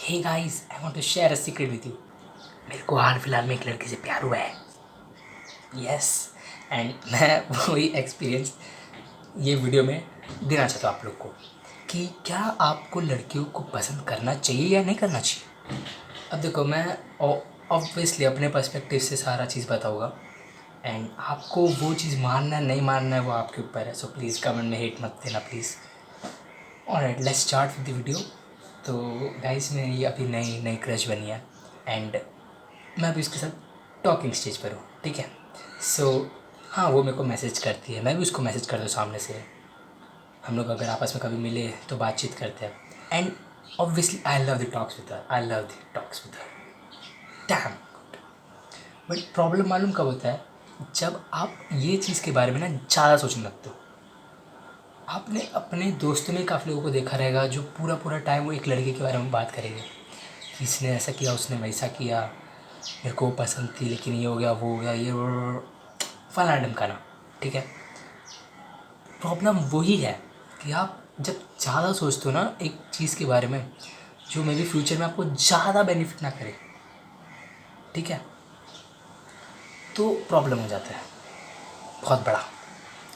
Hey guys, I want to share a secret with you. मेरे को हाल फिलहाल में एक लड़के से प्यार हुआ है। यस। एंड मैं वही एक्सपीरियंस ये वीडियो में देना चाहता हूँ आप लोग को कि क्या आपको लड़कियों को पसंद करना चाहिए या नहीं करना चाहिए। अब देखो, मैं ऑब्वियसली अपने पर्सपेक्टिव से सारा चीज़ बताऊँगा एंड आपको वो चीज़ मानना नहीं मानना है वो आपके ऊपर है। सो प्लीज़ कमेंट में हेट मत देना please. Alright, let's start with the video. तो गाइस, मेरी अभी नई नई क्रश बनी है एंड मैं अभी उसके साथ टॉकिंग स्टेज पर हूँ, ठीक है। सो हाँ, वो मेरे को मैसेज करती है, मैं भी उसको मैसेज करता हूँ सामने से। हम लोग अगर आपस में कभी मिले तो बातचीत करते हैं and obviously I love the talks with her, I love the talks with her dam. But problem मालूम कब होता है, जब आप ये चीज़ के बारे में ना ज़्यादा सोचने लगते हो। आपने अपने दोस्तों में काफ़ी लोगों को देखा रहेगा जो पूरा पूरा टाइम वो एक लड़के के बारे में बात करेंगे कि इसने ऐसा किया, उसने वैसा किया, मेरे को पसंद थी लेकिन ये हो गया, वो हो गया, ये फलाना ढमकाना, ठीक है। प्रॉब्लम वही है कि आप जब ज़्यादा सोचते हो ना एक चीज़ के बारे में जो मे बी फ्यूचर में आपको ज़्यादा बेनिफिट ना करे, ठीक है, तो प्रॉब्लम हो जाता है बहुत बड़ा,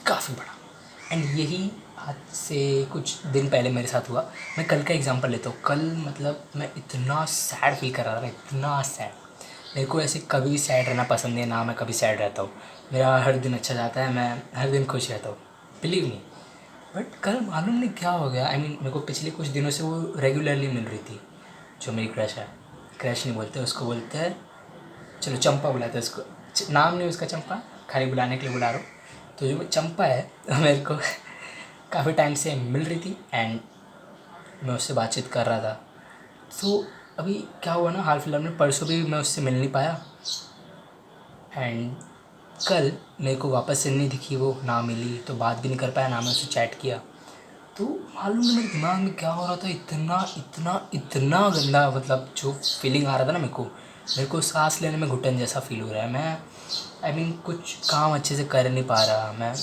काफ़ी बड़ा। एंड यही आज से कुछ दिन पहले मेरे साथ हुआ। मैं कल का एग्जांपल लेता हूँ। कल मतलब मैं इतना सैड फील कर रहा था ना, इतना सैड। मेरे को ऐसे कभी सैड रहना पसंद नहीं है, ना मैं कभी सैड रहता हूँ। मेरा हर दिन अच्छा जाता है, मैं हर दिन खुश रहता हूँ, बिलीव नहीं। बट कल मालूम नहीं क्या हो गया। मेरे को पिछले कुछ दिनों से वो रेगुलरली मिल रही थी, जो मेरी क्रश है। क्रश नहीं बोलते उसको, बोलते हैं, चलो चंपा बुलाते हैं उसको। नाम नहीं उसका चंपा, खाली बुलाने के लिए बुला रहा हूँ। तो जो चंपा है मेरे को काफ़ी टाइम से मिल रही थी एंड मैं उससे बातचीत कर रहा था। तो अभी क्या हुआ ना, हाल फिलहाल में परसों भी मैं उससे मिल नहीं पाया एंड कल मेरे को वापस से नहीं दिखी वो, ना मिली तो बात भी नहीं कर पाया, ना मैं उससे चैट किया। तो मालूम नहीं मेरे दिमाग में क्या हो रहा था, इतना इतना इतना गंदा, मतलब जो फीलिंग आ रहा था ना मेरे को सांस लेने में घुटन जैसा फील हो रहा है। मैं कुछ काम अच्छे से कर नहीं पा रहा मैं।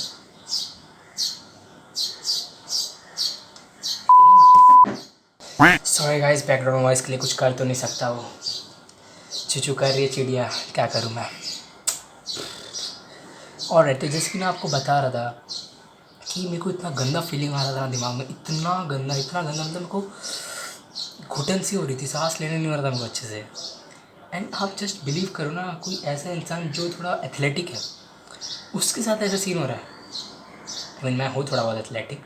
सॉरी गाइस, बैकग्राउंड वॉइस के लिए कुछ कर तो नहीं सकता, वो चूचू कर रही है चिड़िया, क्या करूँ मैं। और रहते जैसे कि मैं आपको बता रहा था कि मेरे को इतना गंदा फीलिंग आ रहा था ना दिमाग में, इतना गंदा मतलब मेरे को घुटन सी हो रही थी, सांस लेने नहीं हो रहा था मेरे को अच्छे से। एंड आप जस्ट बिलीव करो ना, कोई ऐसा इंसान जो थोड़ा एथलेटिक है उसके साथ ऐसा सीन हो रहा है। मैं हूँ थोड़ा बहुत athletic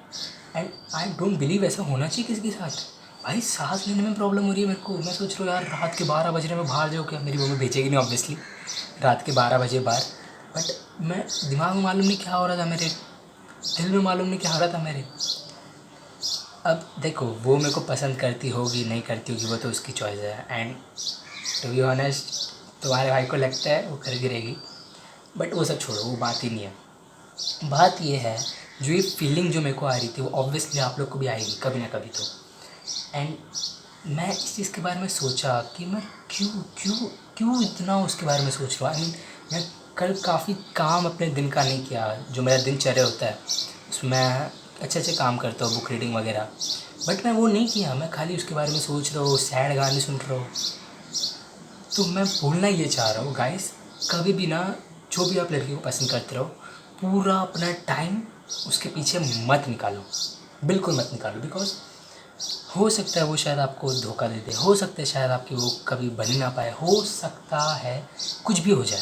and I don't believe ऐसा होना चाहिए किसी के साथ। भाई सांस लेने में प्रॉब्लम हो रही है मेरे को, मैं सोच रहा हूँ यार रात के 12 बज रहे में बाहर जाओ क्या, मेरी मम्मी भेजेगी नहीं ऑब्वियसली रात के 12 बजे बाहर। बट मैं दिमाग में मालूम नहीं क्या हो रहा था मेरे, दिल में मालूम नहीं क्या हो रहा था मेरे। अब देखो, वो मेरे को पसंद करती होगी नहीं करती होगी वो तो उसकी चॉइस है एंड टू बी ऑनेस्ट तुम्हारे भाई को लगता है वो कर गिरेगी। बट वो सब छोड़ो, वो बात ही नहीं है। बात ये है, जो ये फीलिंग जो मेरे को आ रही थी वो ऑब्वियसली आप लोग को भी आएगी कभी ना कभी तो। एंड मैं इस चीज़ के बारे में सोचा कि मैं क्यों क्यों क्यों इतना उसके बारे में सोच रहा हूँ। मैं कल काफ़ी काम अपने दिन का नहीं किया, जो मेरा दिनचर्या होता है उसमें अच्छे अच्छे काम करता हूँ, बुक रीडिंग वगैरह। बट मैं वो नहीं किया, मैं खाली उसके बारे में सोच रहा हूँ, सैड गाने सुन रहा हूँ। तो मैं बोलना ये चाह रहा हूँ गाइस, कभी भी ना, जो भी आप लड़की को पसंद करते रहो, पूरा अपना टाइम उसके पीछे मत निकालो, बिल्कुल मत निकालो। बिकॉज हो सकता है वो शायद आपको धोखा दे दे, हो सकता है शायद आपकी वो कभी बन ही ना पाए, हो सकता है कुछ भी हो जाए,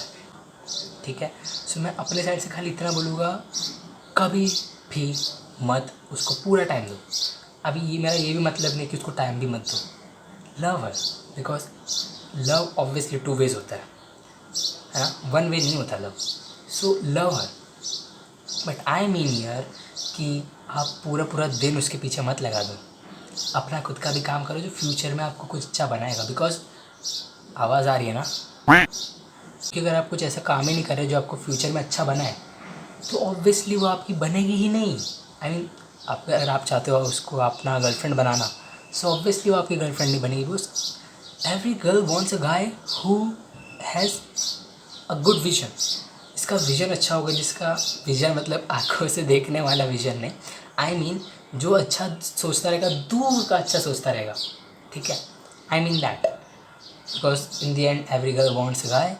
ठीक है। सो मैं अपने साइड से खाली इतना बोलूँगा, कभी भी मत उसको पूरा टाइम दो। अभी ये मेरा ये भी मतलब नहीं कि उसको टाइम भी मत दो, love her. Because love obviously two ways होता है ना, वन वे नहीं होता love. So love her, but I mean यार कि आप पूरा पूरा दिन उसके पीछे मत लगा दो, अपना खुद का भी काम करो जो फ्यूचर में आपको कुछ अच्छा बनाएगा। बिकॉज आवाज़ आ रही है ना, कि अगर आप कुछ ऐसा काम ही नहीं कर रहे जो आपको फ्यूचर में अच्छा बनाए तो ऑब्वियसली वो आपकी बनेगी ही नहीं। आप अगर आप चाहते हो उसको अपना गर्लफ्रेंड बनाना, सो ऑब्वियसली वो आपकी गर्लफ्रेंड नहीं बनेगी। वो every girl wants a guy who has a good vision. इसका विज़न अच्छा होगा, जिसका विज़न मतलब आंखों से देखने वाला विज़न नहीं, जो अच्छा सोचता रहेगा, दूर का अच्छा सोचता रहेगा, ठीक है। I mean that. Because in the end, every girl wants a guy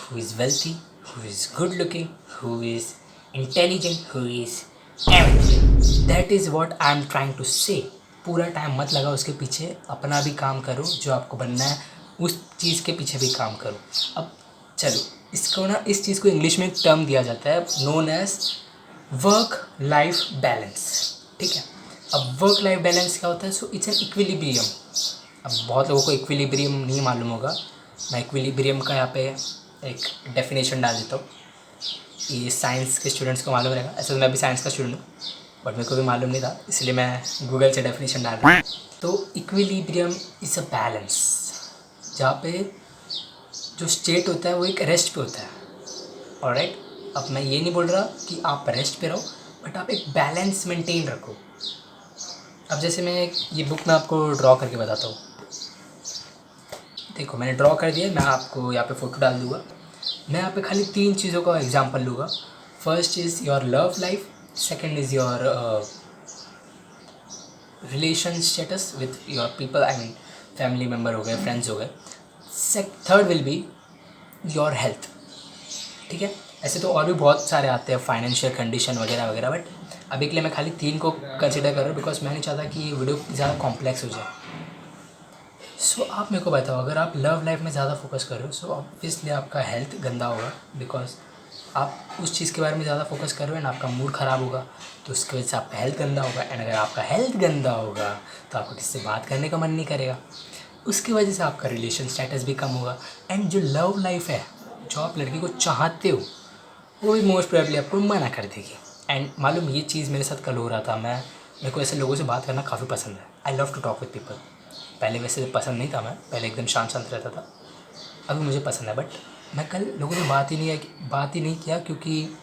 who is wealthy, who is good looking, who is intelligent, who is everything. That is what I am trying to say. पूरा time मत लगाओ उसके पीछे, अपना भी काम करो, जो आपको बनना है उस चीज़ के पीछे भी काम करो. अब चलो इसको ना, इस चीज़ को इंग्लिश में एक टर्म दिया जाता है known as work life balance. ठीक है. अब वर्क लाइफ बैलेंस क्या होता है? So it's an equilibrium. अब बहुत लोगों को इक्विलिब्रियम नहीं मालूम होगा. मैं इक्विलिब्रियम का यहाँ पे एक डेफिनेशन डाल देता हूँ. ये साइंस के स्टूडेंट्स को मालूम रहेगा. ऐसे तो मैं भी साइंस का स्टूडेंट हूँ, बट मेरे को भी मालूम नहीं था, इसलिए मैं गूगल से डेफिनेशन डाल रहा हूँ. तो इक्विलिब्रियम इज़ अ बैलेंस, जहाँ पे जो स्टेट होता है वो एक रेस्ट पे होता है. ऑलराइट. अब मैं ये नहीं बोल रहा कि आप रेस्ट पे रहो, बट आप एक बैलेंस मेंटेन रखो. अब जैसे मैं ये बुक में आपको ड्रॉ करके बताता हूँ. देखो मैंने ड्रॉ कर दिया. मैं आपको यहाँ पे फ़ोटो डाल दूँगा. मैं यहाँ पे खाली 3 चीज़ों का एग्जांपल लूँगा. First is your love life, second is your relation status with your people, I mean family member हो गए, फ्रेंड्स हो गए. Third will be your health. ठीक है. ऐसे तो और भी बहुत सारे आते हैं, फाइनेंशियल कंडीशन वगैरह वगैरह, बट अभी के लिए मैं खाली 3 को कंसिडर कर रहा हूँ, बिकॉज मैं नहीं चाहता कि ये वीडियो ज़्यादा कॉम्प्लेक्स हो जाए. सो आप मेरे को बताओ, अगर आप लव लाइफ में ज़्यादा फोकस कर रहे हो, सो ऑब्वियसली आपका हेल्थ गंदा होगा, बिकॉज आप उस चीज़ के बारे में ज़्यादा फोकस कर रहे हो एंड आपका मूड ख़राब होगा, तो उसकी वजह से आपका हेल्थ गंदा होगा. एंड अगर आपका हेल्थ गंदा होगा तो आपको किसी से बात करने का मन नहीं करेगा. उसकी वजह से आपका रिलेशन स्टेटस भी कम होगा. एंड जो लव लाइफ है, जो आप लड़की को चाहते हो, वो भी मोस्ट प्रोबेबली आपको मना कर देगी. एंड मालूम ये चीज़ मेरे साथ कल हो रहा था. मेरे को ऐसे लोगों से बात करना काफ़ी पसंद है. I love to talk with people. पहले वैसे पसंद नहीं था, मैं पहले एकदम शांत शांत रहता था. अभी मुझे पसंद है, बट मैं कल लोगों से बात ही नहीं किया, क्योंकि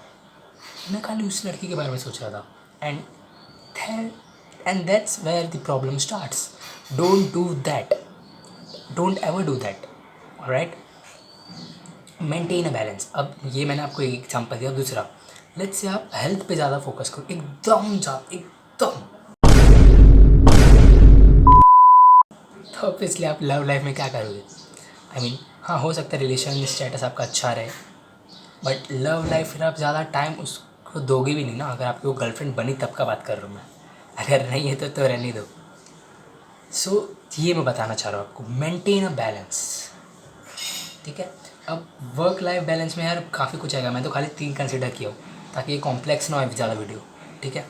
मैं खाली उस लड़की के बारे में सोच रहा था. And that's where the problem starts. Don't do that. Don't ever do that. Alright. Maintain a balance. अब ये मैंने आपको एक एग्जांपल दिया. दूसरा, लेट्स से आप हेल्थ पे ज़्यादा फोकस करो, एकदम. तो ऑब्वियसली आप लव लाइफ में क्या करोगे? आई मीन हाँ, हो सकता है रिलेशन स्टेटस आपका अच्छा रहे, बट लव लाइफ फिर आप ज़्यादा टाइम उसको दोगे भी नहीं ना. अगर आपकी वो गर्लफ्रेंड बनी तब का बात कर रहा हूँ मैं. अगर नहीं है तो रहने दो. सो ये मैं बताना चाह रहा हूँ आपको, मेंटेन अ बैलेंस. ठीक है. अब वर्क लाइफ बैलेंस में यार काफ़ी कुछ आएगा. मैं तो खाली 3 कंसिडर किया हूँ, ताकि ये कॉम्प्लेक्स ना हो ज़्यादा वीडियो. ठीक है.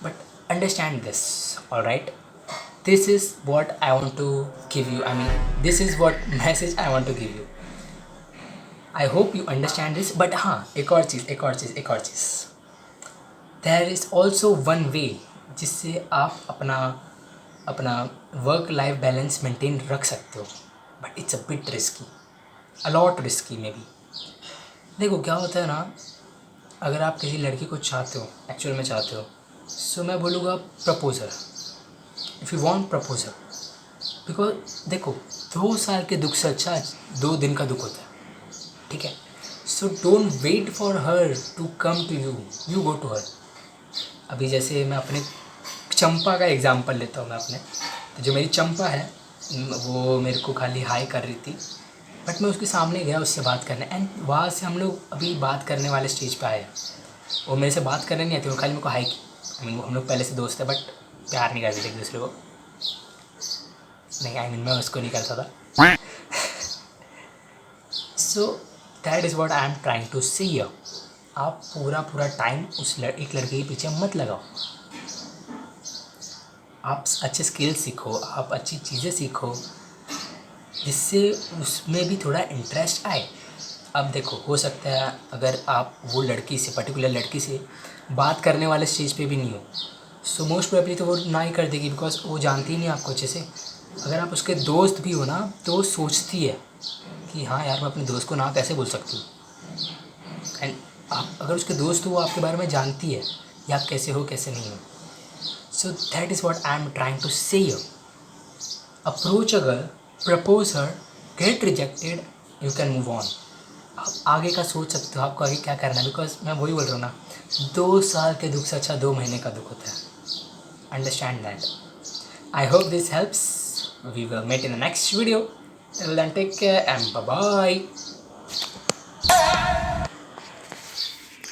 But understand this. Alright. This is what I want to give you. I mean, this is what message I want to give you. I hope you understand this. But हाँ, एक और चीज़. There is also one way जिससे आप अपना work life balance maintain रख सकते हो. But it's a bit risky, a lot risky maybe. देखो क्या होता है ना, अगर आप किसी लड़की को चाहते हो, एक्चुअल में चाहते हो, सो मैं बोलूँगा proposer. If you want proposal, because देखो 2 साल के दुख से अच्छा 2 दिन का दुख होता है. ठीक है. So don't wait for her to come to you, you go to her. अभी जैसे मैं अपने चंपा का एग्जांपल लेता हूँ. मैं अपने, तो जो मेरी चंपा है वो मेरे को खाली हाई कर रही थी, बट मैं उसके सामने गया उससे बात करने, एंड वहाँ से हम लोग अभी बात करने वाले स्टेज पे आए. वो मेरे से बात करने नहीं आती, वो खाली मेरे को हाई की. आई मीन हम लोग पहले से दोस्त है, बट प्यार नहीं करते थे एक दूसरे को. नहीं, आई मीन मैं उसको नहीं करता था. So that is what I am trying to say here. आप पूरा टाइम उस एक लड़के के पीछे मत लगाओ. आप अच्छे स्किल्स सीखो, आप अच्छी चीज़ें सीखो, जिससे उसमें भी थोड़ा इंटरेस्ट आए. अब देखो, हो सकता है अगर आप वो लड़की से, पर्टिकुलर लड़की से बात करने वाले स्टेज पे भी नहीं हो, सो मोस्ट प्रोबेबली तो वो ना ही कर देगी, बिकॉज वो जानती ही नहीं आपको अच्छे से. अगर आप उसके दोस्त भी हो ना, तो वो सोचती है कि हाँ यार, मैं अपने दोस्त को ना कैसे बोल सकती हूँ. एंड आप अगर उसके दोस्त हो, वो आपके बारे में जानती है कि आप कैसे हो कैसे नहीं हो. So that is what I am trying to say here. Approach a girl, propose her, get rejected, you can move on. आप आगे का सोच सकते हो, आपको आगे क्या करना है, बिकॉज मैं वही बोल रहा हूँ ना, 2 साल के दुख से अच्छा 2 महीने का दुख होता है. Understand that. I hope this helps. We will met in the next video. Till then take care and bye bye.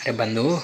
अरे बंधु